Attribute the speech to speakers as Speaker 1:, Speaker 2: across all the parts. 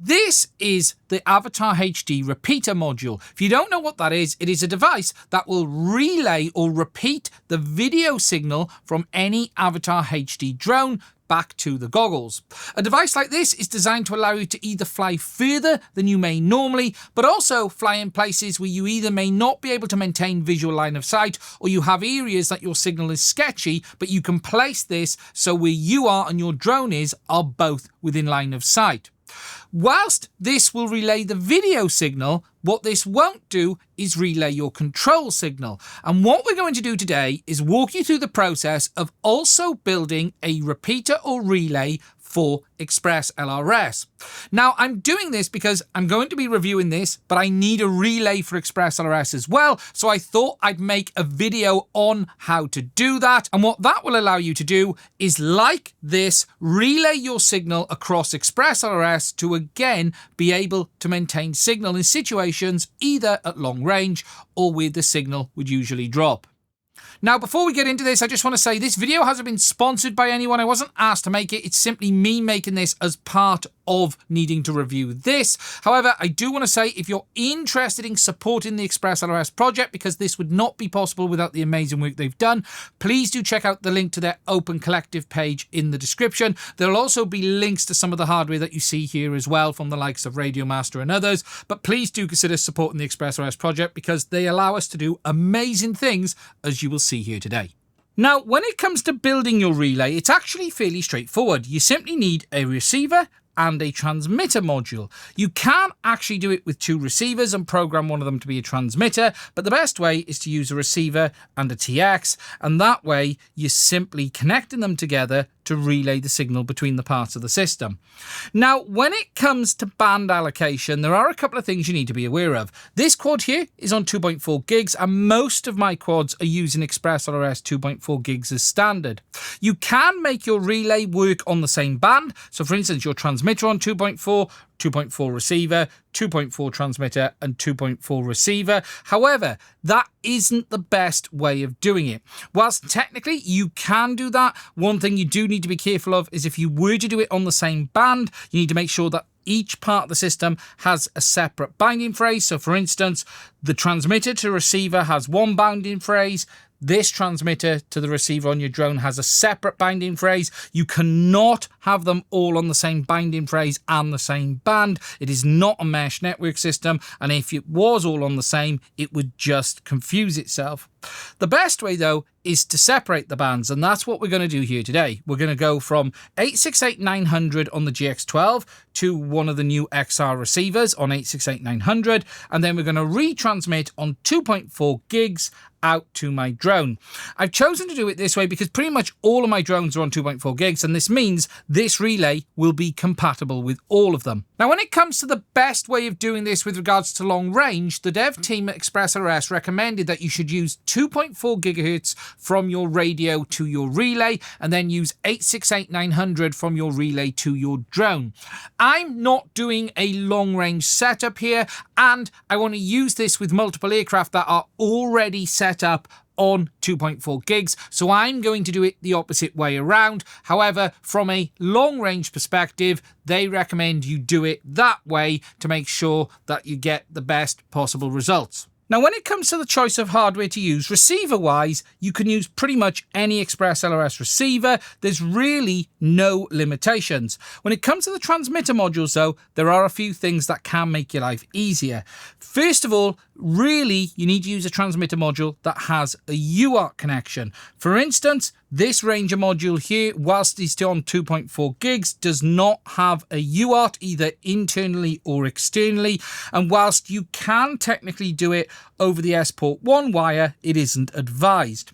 Speaker 1: This is the AvatarHD repeater module. If you don't know what that is, it is a device that will relay or repeat the video signal from any AvatarHD drone back to the goggles. A device like this is designed to allow you to either fly further than you may normally, but also fly in places where you either may not be able to maintain visual line of sight, or you have areas that your signal is sketchy, but you can place this so where you are and your drone is are both within line of sight. Whilst this will relay the video signal, what this won't do is relay your control signal. And what we're going to do today is walk you through the process of also building a repeater or relay for ExpressLRS. Now, I'm doing this because I'm going to be reviewing this, but I need a relay for ExpressLRS as well. So I thought I'd make a video on how to do that. And what that will allow you to do is, like this, relay your signal across ExpressLRS to again be able to maintain signal in situations either at long range or where the signal would usually drop. Now, before we get into this, I just want to say this video hasn't been sponsored by anyone. I wasn't asked to make it. It's simply me making this as part of needing to review this. However, I do want to say if you're interested in supporting the ExpressLRS project, because this would not be possible without the amazing work they've done, please do check out the link to their Open Collective page in the description. There'll also be links to some of the hardware that you see here as well from the likes of Radiomaster and others. But please do consider supporting the ExpressLRS project because they allow us to do amazing things, as you will see here today. Now, when it comes to building your relay, it's actually fairly straightforward. You simply need a receiver and a transmitter module. You can actually do it with two receivers and program one of them to be a transmitter, but the best way is to use a receiver and a TX, and that way you're simply connecting them together to relay the signal between the parts of the system. Now, when it comes to band allocation, there are a couple of things you need to be aware of. This quad here is on 2.4 gigs, and most of my quads are using ExpressLRS 2.4 gigs as standard. You can make your relay work on the same band. So for instance, your transmitter on 2.4, 2.4 receiver, 2.4 transmitter, and 2.4 receiver. However, that isn't the best way of doing it. Whilst technically you can do that, one thing you do need to be careful of is if you were to do it on the same band, you need to make sure that each part of the system has a separate binding phrase. So for instance, the transmitter to receiver has one binding phrase. This transmitter to the receiver on your drone has a separate binding phrase. You cannot have them all on the same binding phrase and the same band. It is not a mesh network system, and if it was all on the same, it would just confuse itself. The best way, though, is to separate the bands, and that's what we're going to do here today. We're going to go from 868-900 on the GX12 to one of the new XR receivers on 868-900, and then we're going to retransmit on 2.4 gigs out to my drone. I've chosen to do it this way because pretty much all of my drones are on 2.4 gigs, and this means this relay will be compatible with all of them. Now, when it comes to the best way of doing this with regards to long range, the dev team at ExpressLRS recommended that you should use 2.4 gigahertz from your radio to your relay, and then use 868-900 from your relay to your drone. I'm not doing a long range setup here, and I want to use this with multiple aircraft that are already set up on 2.4 gigs, so I'm going to do it the opposite way around. However, from a long range perspective, they recommend you do it that way to make sure that you get the best possible results. Now, when it comes to the choice of hardware to use, receiver-wise, you can use pretty much any ExpressLRS receiver. There's really no limitations. When it comes to the transmitter modules, though, there are a few things that can make your life easier. First of all, really, you need to use a transmitter module that has a UART connection. For instance, this Ranger module here, whilst it's on 2.4 gigs, does not have a UART either internally or externally. And whilst you can technically do it over the S-Port 1 wire, it isn't advised.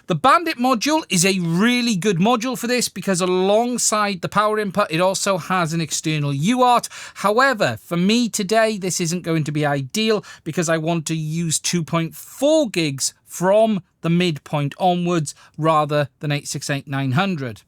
Speaker 1: The Bandit module is a really good module for this because alongside the power input, it also has an external UART. However, for me today, this isn't going to be ideal because I want to use 2.4 gigs from the midpoint onwards rather than 868-900.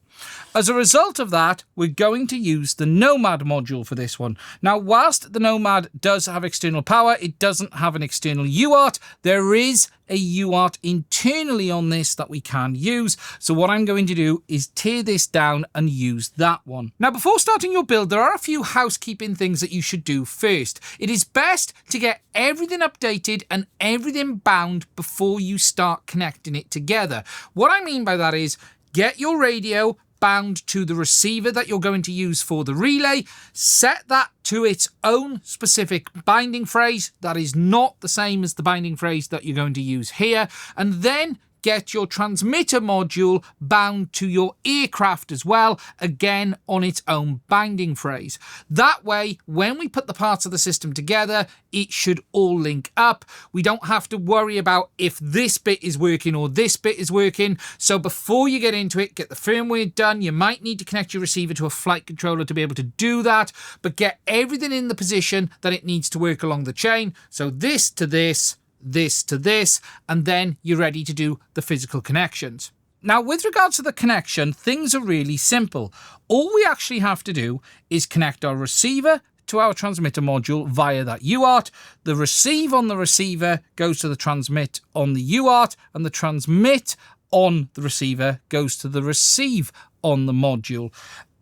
Speaker 1: As a result of that, we're going to use the Nomad module for this one. Now, whilst the Nomad does have external power, it doesn't have an external UART. There is a UART internally on this that we can use. So what I'm going to do is tear this down and use that one. Now, before starting your build, there are a few housekeeping things that you should do first. It is best to get everything updated and everything bound before you start connecting it together. What I mean by that is get your radio bound to the receiver that you're going to use for the relay, set that to its own specific binding phrase that is not the same as the binding phrase that you're going to use here, and then get your transmitter module bound to your aircraft as well, again on its own binding phrase. That way, when we put the parts of the system together, it should all link up. We don't have to worry about if this bit is working or this bit is working. So before you get into it, get the firmware done. You might need to connect your receiver to a flight controller to be able to do that, but get everything in the position that it needs to work along the chain. So this to this, this to this, and then you're ready to do the physical connections. Now, with regards to the connection, things are really simple. All we actually have to do is connect our receiver to our transmitter module via that UART. The receive on the receiver goes to the transmit on the UART, and the transmit on the receiver goes to the receive on the module.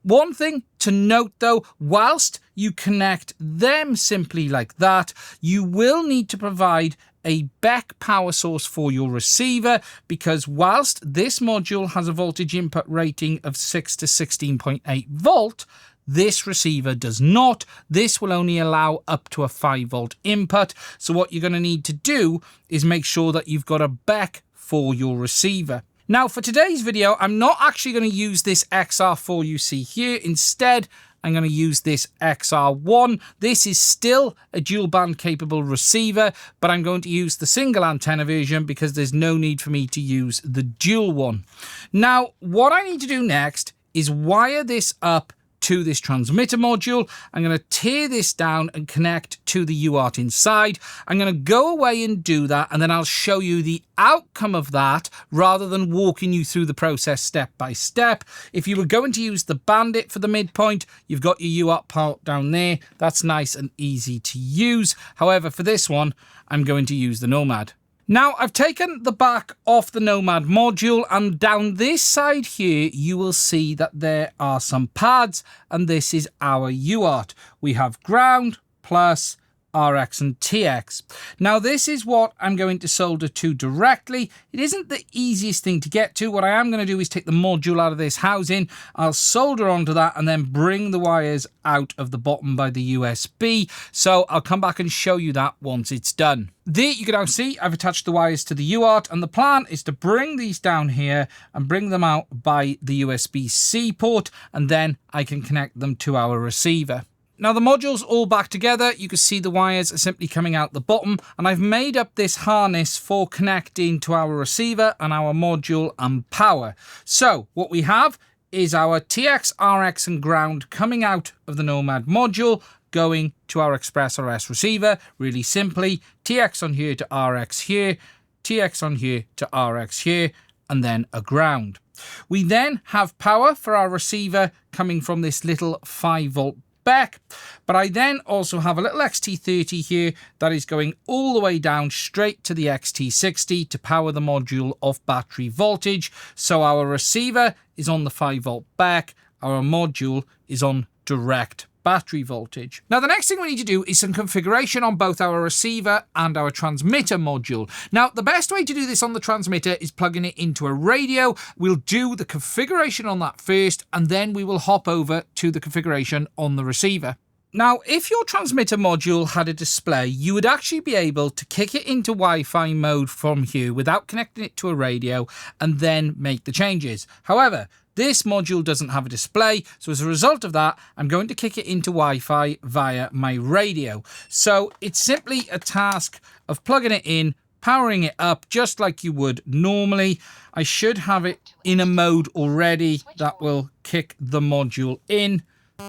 Speaker 1: One thing to note though, whilst you connect them simply like that, you will need to provide a back power source for your receiver, because whilst this module has a voltage input rating of 6 to 16.8 volt, this receiver does not. This will only allow up to a 5 volt input. So what you're going to need to do is make sure that you've got a back for your receiver. Now, for today's video, I'm not actually going to use this XR4 you see here. Instead, I'm going to use this XR1. This is still a dual band capable receiver, but I'm going to use the single antenna version because there's no need for me to use the dual one. Now, what I need to do next is wire this up to this transmitter module. I'm going to tear this down and connect to the UART inside. I'm going to go away and do that, and then I'll show you the outcome of that rather than walking you through the process step by step. If you were going to use the Bandit for the midpoint, you've got your UART port down there. That's nice and easy to use. However, for this one, I'm going to use the Nomad. Now, I've taken the back off the Nomad module, and down this side here, you will see that there are some pads, and this is our UART. We have ground, plus, RX and TX. Now, this is what I'm going to solder to directly. It isn't the easiest thing to get to. What I am going to do is take the module out of this housing. I'll solder onto that and then bring the wires out of the bottom by the USB. So I'll come back and show you that once it's done. There you can now see I've attached the wires to the UART, and the plan is to bring these down here and bring them out by the USB-C port, and then I can connect them to our receiver. Now, the module's all back together. You can see the wires are simply coming out the bottom, and I've made up this harness for connecting to our receiver and our module and power. So what we have is our TX, RX and ground coming out of the Nomad module, going to our ExpressLRS receiver. Really simply, TX on here to RX here, TX on here to RX here, and then a ground. We then have power for our receiver coming from this little 5 volt back, but I then also have a little XT30 here that is going all the way down straight to the XT60 to power the module of battery voltage. So our receiver is on the 5 volt back, our module is on direct battery voltage. Now, the next thing we need to do is some configuration on both our receiver and our transmitter module. Now, the best way to do this on the transmitter is plugging it into a radio. We'll do the configuration on that first, and then we will hop over to the configuration on the receiver. Now, if your transmitter module had a display, you would actually be able to kick it into Wi-Fi mode from here without connecting it to a radio and then make the changes. However, this module doesn't have a display, so as a result of that, I'm going to kick it into Wi-Fi via my radio. So it's simply a task of plugging it in, powering it up just like you would normally. I should have it in a mode already that will kick the module in.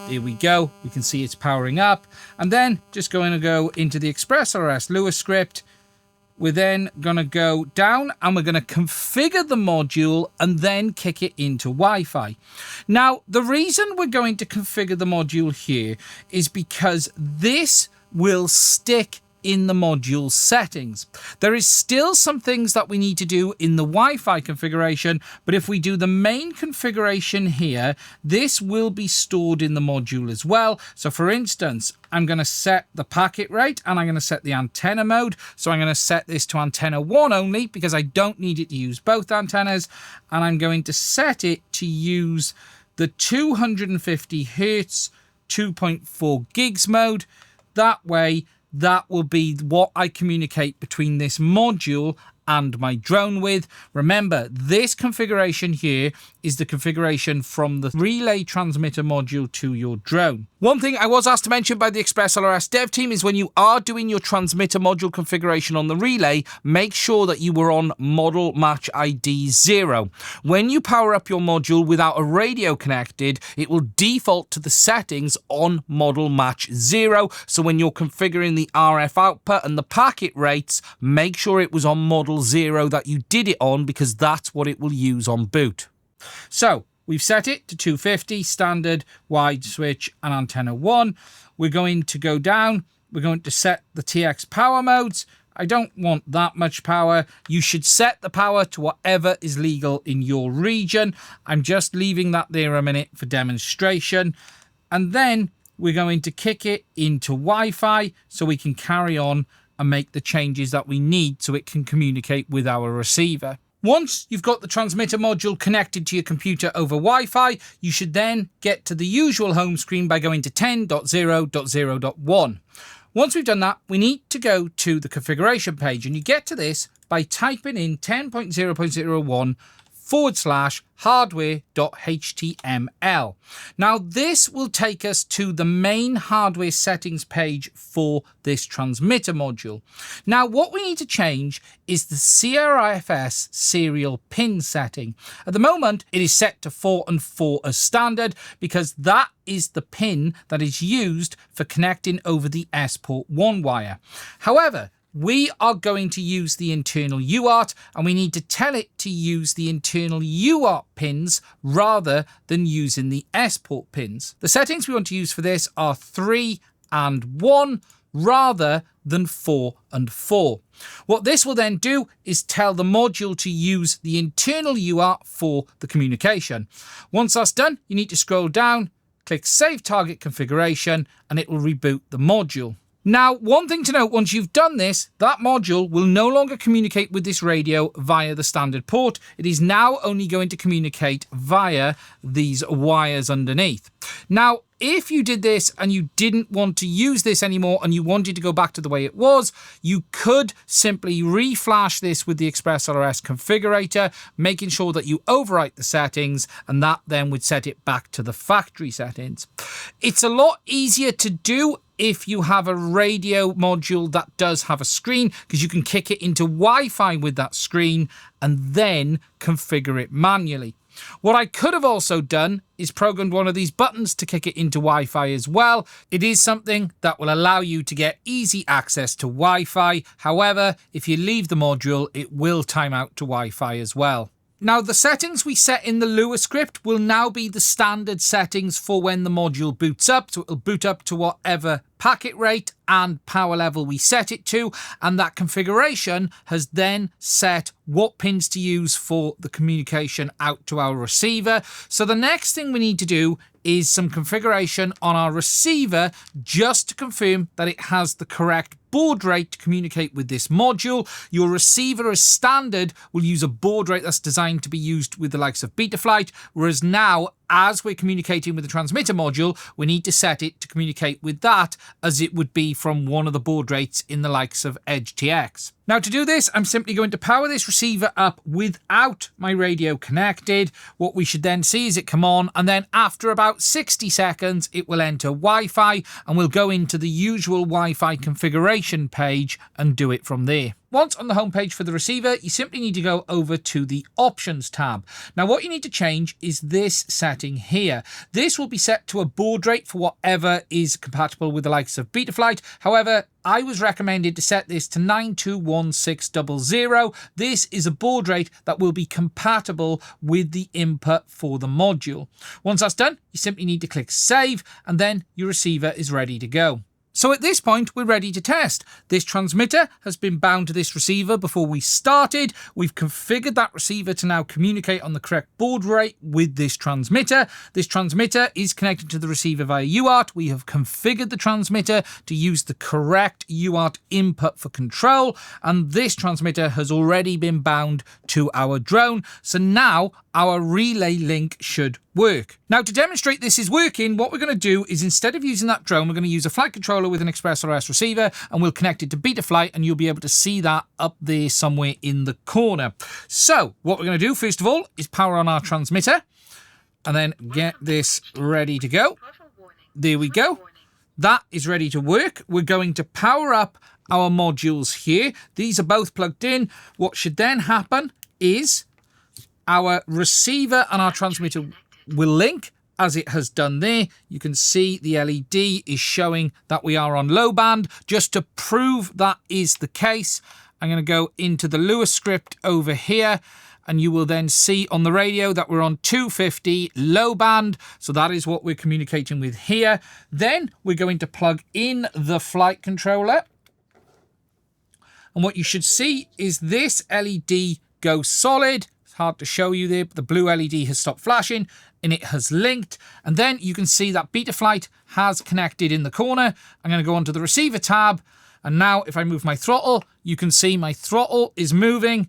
Speaker 1: There we go. We can see it's powering up. And then just going to go into the ExpressLRS Lua script, we're then going to go down and we're going to configure the module and then kick it into Wi-Fi. Now, the reason we're going to configure the module here is because this will stick in the module settings. There is still some things that we need to do in the Wi-Fi configuration, but if we do the main configuration here, this will be stored in the module as well. So for instance, I'm going to set the packet rate and I'm going to set the antenna mode. So I'm going to set this to antenna 1 only because I don't need it to use both antennas. And I'm going to set it to use the 250 Hertz 2.4 gigs mode. That way, that will be what I communicate between this module and my drone with. Remember, this configuration here is the configuration from the relay transmitter module to your drone. One thing I was asked to mention by the ExpressLRS dev team is when you are doing your transmitter module configuration on the relay, make sure that you were on model match ID 0. When you power up your module without a radio connected, it will default to the settings on model match 0. So when you're configuring the RF output and the packet rates, make sure it was on model 0 that you did it on, because that's what it will use on boot. So we've set it to 250 standard wide switch and antenna 1. We're going to go down. We're going to set the TX power modes. I don't want that much power. You should set the power to whatever is legal in your region. I'm just leaving that there a minute for demonstration. And then we're going to kick it into Wi-Fi so we can carry on and make the changes that we need so it can communicate with our receiver. Once you've got the transmitter module connected to your computer over Wi-Fi, you should then get to the usual home screen by going to 10.0.0.1. Once we've done that, we need to go to the configuration page, and you get to this by typing in 10.0.0.1/hardware.html. Now this will take us to the main hardware settings page for this transmitter module. Now what we need to change is the CRIFS serial pin setting. At the moment it is set to 4 and 4 as standard because that is the pin that is used for connecting over the S-port 1 wire. However, we are going to use the internal UART, and we need to tell it to use the internal UART pins rather than using the S-port pins. The settings we want to use for this are 3 and 1 rather than 4 and 4. What this will then do is tell the module to use the internal UART for the communication. Once that's done, you need to scroll down, click Save Target Configuration, and it will reboot the module. Now, one thing to note, once you've done this, that module will no longer communicate with this radio via the standard port. It is now only going to communicate via these wires underneath. Now, if you did this and you didn't want to use this anymore and you wanted to go back to the way it was, you could simply reflash this with the ExpressLRS configurator, making sure that you overwrite the settings, and that then would set it back to the factory settings. It's a lot easier to do if you have a radio module that does have a screen, because you can kick it into Wi-Fi with that screen and then configure it manually. What I could have also done is programmed one of these buttons to kick it into Wi-Fi as well. It is something that will allow you to get easy access to Wi-Fi. However, if you leave the module, it will time out to Wi-Fi as well. Now, the settings we set in the Lua script will now be the standard settings for when the module boots up. So it'll boot up to whatever packet rate and power level we set it to, and that configuration has then set what pins to use for the communication out to our receiver. So the next thing we need to do is some configuration on our receiver just to confirm that it has the correct baud rate to communicate with this module. Your receiver as standard will use a baud rate that's designed to be used with the likes of Betaflight, whereas now, as we're communicating with the transmitter module, we need to set it to communicate with that as it would be from one of the baud rates in the likes of Edge TX. Now, to do this, I'm simply going to power this receiver up without my radio connected. What we should then see is it come on, and then after about 60 seconds, it will enter Wi-Fi, and we'll go into the usual Wi-Fi configuration page and do it from there. Once on the homepage for the receiver, you simply need to go over to the Options tab. Now, what you need to change is this setting here. This will be set to a baud rate for whatever is compatible with the likes of Betaflight. However, I was recommended to set this to 921600. This is a baud rate that will be compatible with the input for the module. Once that's done, you simply need to click Save, and then your receiver is ready to go. So at this point, we're ready to test. This transmitter has been bound to this receiver before we started. We've configured that receiver to now communicate on the correct baud rate with this transmitter. This transmitter is connected to the receiver via UART. We have configured the transmitter to use the correct UART input for control. And this transmitter has already been bound to our drone. So now our relay link should work. Now, to demonstrate this is working, what we're going to do is, instead of using that drone, we're going to use a flight controller with an ExpressLRS receiver, and we'll connect it to Betaflight, and you'll be able to see that up there somewhere in the corner. So what we're going to do, first of all, is power on our transmitter, and then get this ready to go. There we go. That is ready to work. We're going to power up our modules here. These are both plugged in. What should then happen is our receiver and our transmitter will link, as it has done there. You can see the LED is showing that we are on low band. Just to prove that is the case, I'm going to go into the Lewis script over here, and you will then see on the radio that we're on 250 low band. So that is what we're communicating with here. Then we're going to plug in the flight controller. And what you should see is this LED go solid. Hard to show you there, but the blue LED has stopped flashing and it has linked. And then you can see that Betaflight has connected in the corner. I'm going to go onto the receiver tab. And now if I move my throttle, you can see my throttle is moving.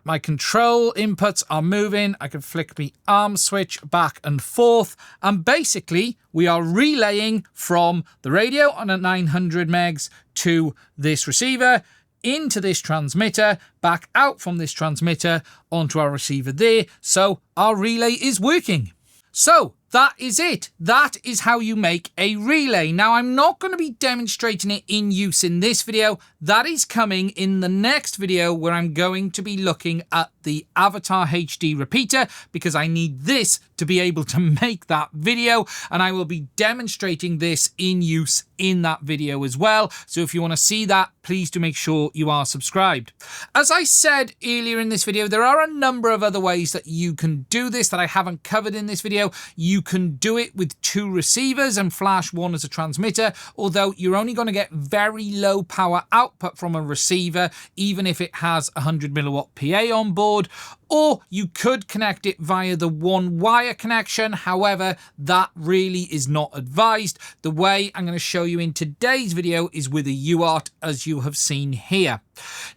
Speaker 1: My control inputs are moving. I can flick my arm switch back and forth. And basically, we are relaying from the radio on a 900 megs to this receiver, into this transmitter, back out from this transmitter onto our receiver there. So our relay is working. So that is it. That is how you make a relay. Now, I'm not going to be demonstrating it in use in this video. That is coming in the next video, where I'm going to be looking at the AvatarHD repeater, because I need this to be able to make that video, and I will be demonstrating this in use in that video as well. So if you want to see that, please do make sure you are subscribed. As I said earlier in this video, there are a number of other ways that you can do this that I haven't covered in this video. You can do it with two receivers and flash one as a transmitter, although you're only going to get very low power output from a receiver, even if it has 100 milliwatt PA on board. Or you could connect it via the one wire connection. However, that really is not advised. The way I'm going to show you in today's video is with a UART, as you have seen here.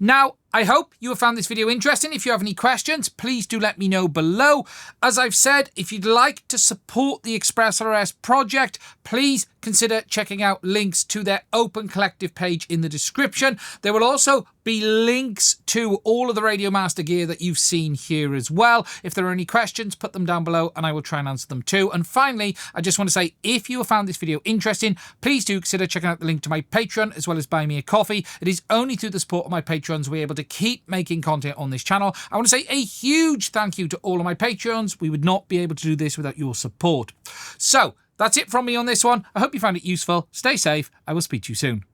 Speaker 1: Now, I hope you have found this video interesting. If you have any questions, please do let me know below. As I've said, if you'd like to support the ExpressLRS project, please consider checking out links to their Open Collective page in the description. There will also be links to all of the Radio Master gear that you've seen here as well. If there are any questions, put them down below and I will try and answer them too. And finally, I just want to say, if you have found this video interesting, please do consider checking out the link to my Patreon, as well as buy me a coffee. It is only through the support of my Patrons we're able to keep making content on this channel. I want to say a huge thank you to all of my Patrons. We would not be able to do this without your support. So that's it from me on this one. I hope you found it useful. Stay safe. I will speak to you soon.